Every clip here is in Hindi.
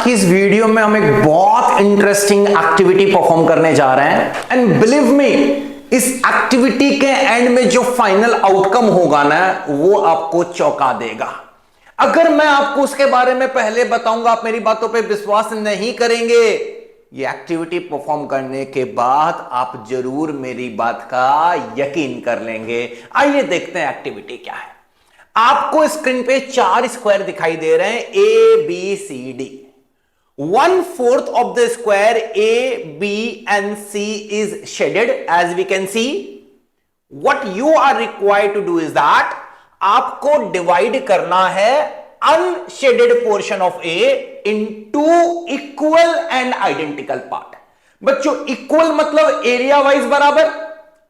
की इस वीडियो में हम एक बहुत इंटरेस्टिंग एक्टिविटी परफॉर्म करने जा रहे हैं एंड बिलीव मी, इस एक्टिविटी के एंड में जो फाइनल आउटकम होगा ना, वो आपको चौंका देगा। अगर मैं आपको उसके बारे में पहले बताऊंगा, आप मेरी बातों पे विश्वास नहीं करेंगे। ये एक्टिविटी परफॉर्म करने के बाद आप जरूर मेरी बात का यकीन कर लेंगे। आइए देखते हैं एक्टिविटी क्या है। आपको स्क्रीन पे 4 स्क्वायर दिखाई दे रहे हैं, A B C D. 1/4 of the square A, B and C is shaded as we can see. What you are required to do is that आपको डिवाइड करना है unshaded portion of A into equal and identical part। बच्चों, इक्वल मतलब एरिया वाइज बराबर,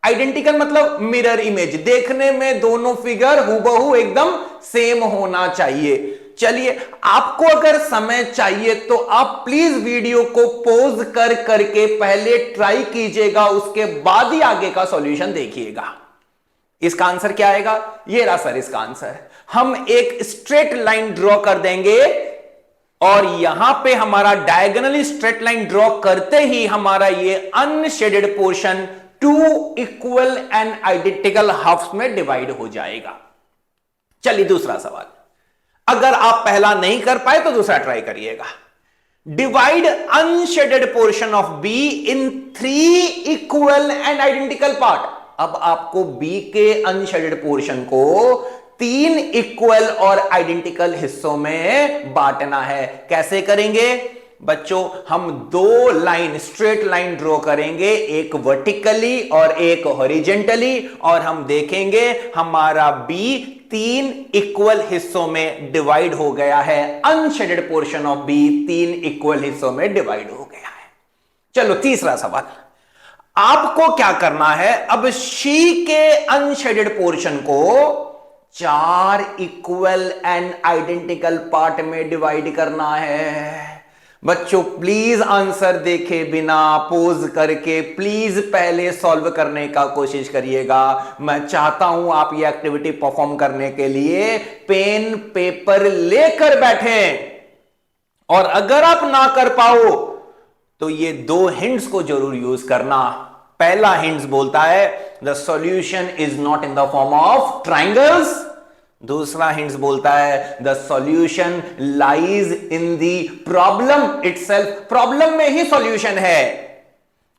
आइडेंटिकल मतलब मिरर इमेज, देखने में दोनों फिगर हूबहू एकदम सेम होना चाहिए। चलिए, आपको अगर समय चाहिए तो आप प्लीज वीडियो को पॉज कर करके पहले ट्राई कीजिएगा, उसके बाद ही आगे का सॉल्यूशन देखिएगा। इसका आंसर क्या आएगा? ये रहा सर इसका आंसर। हम एक स्ट्रेट लाइन ड्रॉ कर देंगे और यहां पे हमारा डायगोनली स्ट्रेट लाइन ड्रॉ करते ही हमारा ये unshaded portion 2 equal and identical halves में डिवाइड हो जाएगा। चलिए दूसरा सवाल, अगर आप पहला नहीं कर पाए तो दूसरा ट्राई करिएगा। Divide unshielded portion of be in 3 equal and identical part. अब आपको बी के अनशेडेड पोर्शन को 3 इक्वल और आइडेंटिकल हिस्सों में बांटना है। कैसे करेंगे बच्चों? हम 2 लाइन, स्ट्रेट लाइन ड्रॉ करेंगे, एक वर्टिकली और एक हॉरिजेंटली, और हम देखेंगे हमारा बी 3 इक्वल हिस्सों में डिवाइड हो गया है। Unshaded portion of B 3 equal हिस्सों में डिवाइड हो गया है। चलो तीसरा सवाल, आपको क्या करना है? अब सी के अनशेडेड पोर्शन को 4 इक्वल एंड आइडेंटिकल पार्ट में डिवाइड करना है। बच्चों प्लीज आंसर देखे बिना पोज करके प्लीज पहले सॉल्व करने का कोशिश करिएगा। मैं चाहता हूं आप ये एक्टिविटी परफॉर्म करने के लिए पेन पेपर लेकर बैठें, और अगर आप ना कर पाओ तो ये 2 हिंट्स को जरूर यूज करना। पहला हिंट्स बोलता है the solution is not in the form of triangles. दूसरा हिंट्स बोलता है the solution lies in the problem itself. Problem में ही सॉल्यूशन है।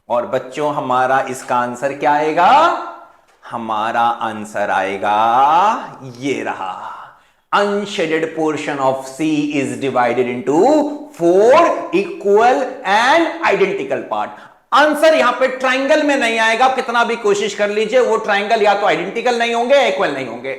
और बच्चों हमारा इसका आंसर क्या आएगा? हमारा आंसर आएगा ये रहा, unshaded portion of C is divided into 4 equal and identical part. Answer यहां पे ट्राइंगल में नहीं आएगा, कितना भी कोशिश कर लीजिए, वो ट्राइंगल या तो आइडेंटिकल नहीं होंगे या इक्वल नहीं होंगे।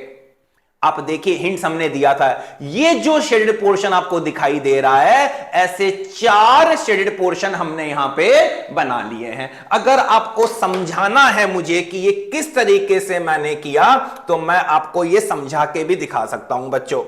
आप देखिए हिंट्स हमने दिया था, ये जो शेडेड पोर्शन आपको दिखाई दे रहा है, ऐसे 4 शेडेड पोर्शन हमने यहां पे बना लिए हैं। अगर आपको समझाना है मुझे कि ये किस तरीके से मैंने किया, तो मैं आपको ये समझा के भी दिखा सकता हूं बच्चों।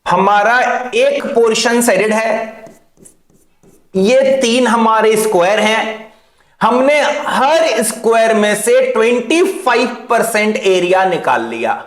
हमारा एक पोर्शन शेडेड है, ये 3 हमारे स्क्वायर हैं। हमने हर स्क्वायर में से 25% एरिया निकाल लिया।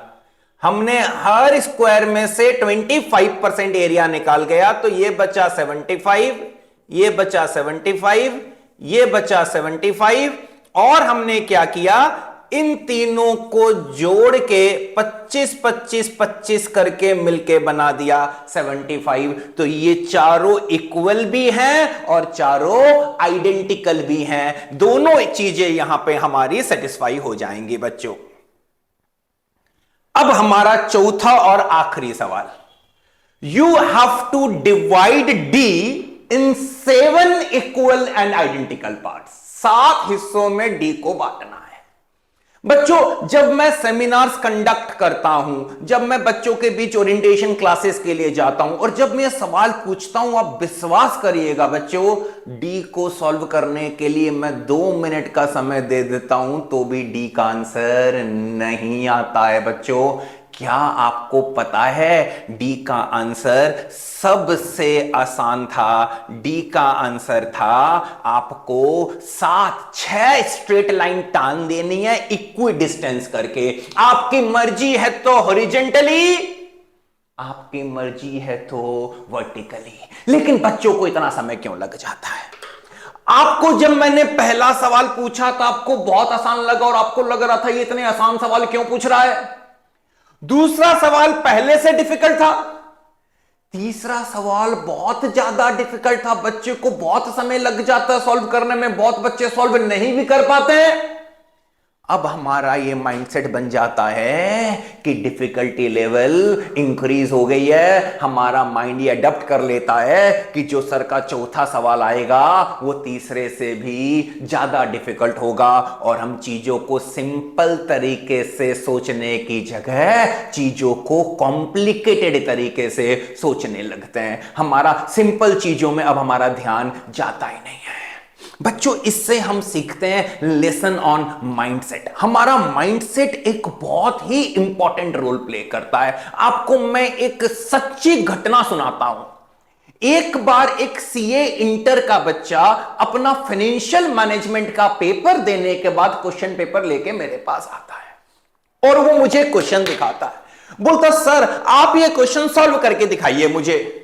हमने हर स्क्वायर में से 25% एरिया निकाल गया, तो ये बचा 75, ये बचा 75, ये बचा 75, और हमने क्या किया, इन तीनों को जोड़ के 25 25 25 करके मिलके बना दिया 75। तो ये चारों इक्वल भी हैं और चारों आइडेंटिकल भी हैं। दोनों चीजें यहां पे हमारी सेटिस्फाई हो जाएंगी बच्चों। अब हमारा चौथा और आखिरी सवाल, you have to divide D in 7 equal and identical parts. 7 हिस्सों में डी को बांटना है। बच्चों जब मैं सेमिनार्स कंडक्ट करता हूं, जब मैं बच्चों के बीच ओरिएंटेशन क्लासेस के लिए जाता हूं, और जब मैं सवाल पूछता हूं, आप विश्वास करिएगा बच्चों, डी को सॉल्व करने के लिए मैं 2 मिनट का समय दे देता हूं तो भी डी का आंसर नहीं आता है बच्चों। क्या आपको पता है डी का आंसर सबसे आसान था? डी का आंसर था आपको 7-6 स्ट्रेट लाइन टान देनी है इक्वी डिस्टेंस करके। आपकी मर्जी है तो हॉरिजेंटली, आपकी मर्जी है तो वर्टिकली। लेकिन बच्चों को इतना समय क्यों लग जाता है? आपको जब मैंने पहला सवाल पूछा तो आपको बहुत आसान लगा और आपको लग रहा था ये इतने आसान सवाल क्यों पूछ रहा है। दूसरा सवाल पहले से डिफिकल्ट था, तीसरा सवाल बहुत ज्यादा डिफिकल्ट था, बच्चे को बहुत समय लग जाता है सॉल्व करने में, बहुत बच्चे सॉल्व नहीं भी कर पाते हैं। अब हमारा ये माइंडसेट बन जाता है कि डिफिकल्टी लेवल इंक्रीज हो गई है, हमारा माइंड ये अडॉप्ट कर लेता है कि जो सर का चौथा सवाल आएगा वो तीसरे से भी ज्यादा डिफिकल्ट होगा, और हम चीजों को सिंपल तरीके से सोचने की जगह चीजों को कॉम्प्लिकेटेड तरीके से सोचने लगते हैं। हमारा सिंपल चीजों में अब हमारा ध्यान जाता ही नहीं है। बच्चों, इससे हम सीखते हैं लेसन ऑन माइंडसेट। हमारा माइंडसेट एक बहुत ही इंपॉर्टेंट रोल प्ले करता है। आपको मैं एक सच्ची घटना सुनाता हूं। एक बार एक सीए इंटर का बच्चा अपना फाइनेंशियल मैनेजमेंट का पेपर देने के बाद क्वेश्चन पेपर लेके मेरे पास आता है और वो मुझे क्वेश्चन दिखाता है। बोलता, सर आप ये क्वेश्चन सॉल्व करके दिखाइए मुझे।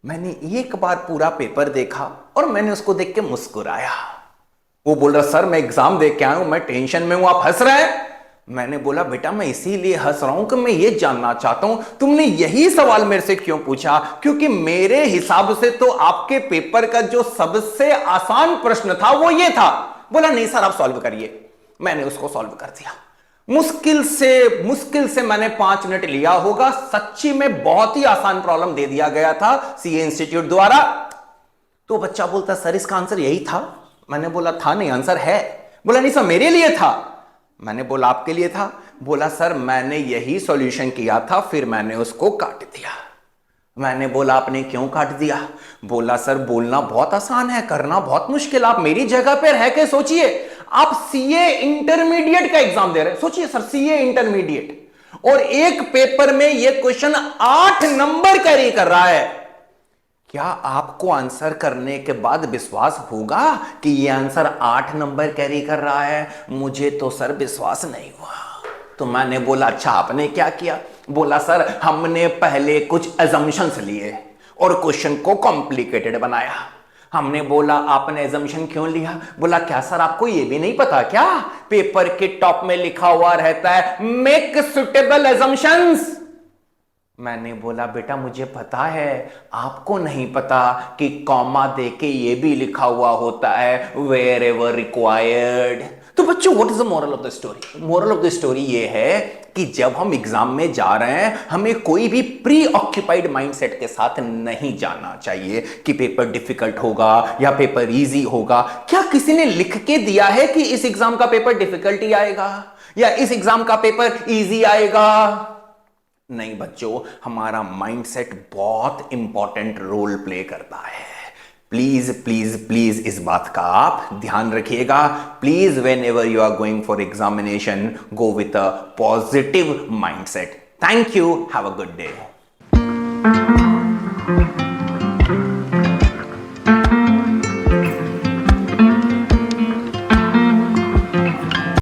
मैंने एक बार पूरा पेपर देखा और मैंने उसको देख के मुस्कुराया। वो बोल रहा, सर मैं एग्जाम दे के आया हूं, मैं टेंशन में हूं, आप हंस रहे हैं। मैंने बोला, बेटा मैं इसीलिए हंस रहा हूं कि मैं ये जानना चाहता हूं तुमने यही सवाल मेरे से क्यों पूछा, क्योंकि मेरे हिसाब से तो आपके पेपर का जो सबसे आसान प्रश्न था वो ये था। बोला, नहीं सर आप सॉल्व करिए। मैंने उसको सॉल्व कर दिया। मुश्किल से मैंने 5 मिनट लिया होगा। सच्ची में बहुत ही आसान प्रॉब्लम दे दिया गया था सीए इंस्टीट्यूट द्वारा। तो बच्चा बोलता, सर इसका आंसर यही था। मैंने बोला, था नहीं, आंसर है। बोला, नहीं सर मेरे लिए था। मैंने बोला, आपके लिए था? बोला, सर मैंने यही सॉल्यूशन किया था, फिर मैंने उसको काट दिया। मैंने बोला, आपने क्यों काट दिया? बोला, सर बोलना बहुत आसान है, करना बहुत मुश्किल। आप मेरी जगह पर है के सोचिए, आप सीए इंटरमीडिएट का एग्जाम दे रहे हैं। सोचिए सर, सीए इंटरमीडिएट, और एक पेपर में यह क्वेश्चन 8 नंबर कैरी कर रहा है। क्या आपको आंसर करने के बाद विश्वास होगा कि यह आंसर 8 नंबर कैरी कर रहा है? मुझे तो सर विश्वास नहीं हुआ। तो मैंने बोला, अच्छा आपने क्या किया? बोला, सर हमने पहले कुछ अजम्पशंस लिए और क्वेश्चन को कॉम्प्लिकेटेड बनाया। हमने बोला, आपने एजम्पशन क्यों लिया? बोला, क्या सर आपको यह भी नहीं पता क्या पेपर के टॉप में लिखा हुआ रहता है मेक सुटेबल एजम्पशंस? मैंने बोला, बेटा मुझे पता है, आपको नहीं पता कि कॉमा देके ये भी लिखा हुआ होता है वेयर एवर रिक्वायर्ड। तो बच्चों, what is the moral of the story? Moral of the story ये है कि जब हम एग्जाम में जा रहे हैं हमें कोई भी प्री ऑक्यूपाइड माइंडसेट के साथ नहीं जाना चाहिए कि पेपर डिफिकल्ट होगा या पेपर इजी होगा। क्या किसी ने लिख के दिया है कि इस एग्जाम का पेपर डिफिकल्ट ही आएगा या इस एग्जाम का पेपर इजी आएगा? नहीं बच्चों, हमारा माइंडसेट बहुत इंपॉर्टेंट रोल प्ले करता है। प्लीज प्लीज प्लीज इस बात का आप ध्यान रखिएगा। Please whenever you are going for examination go with a positive mindset. Thank you, have a good day.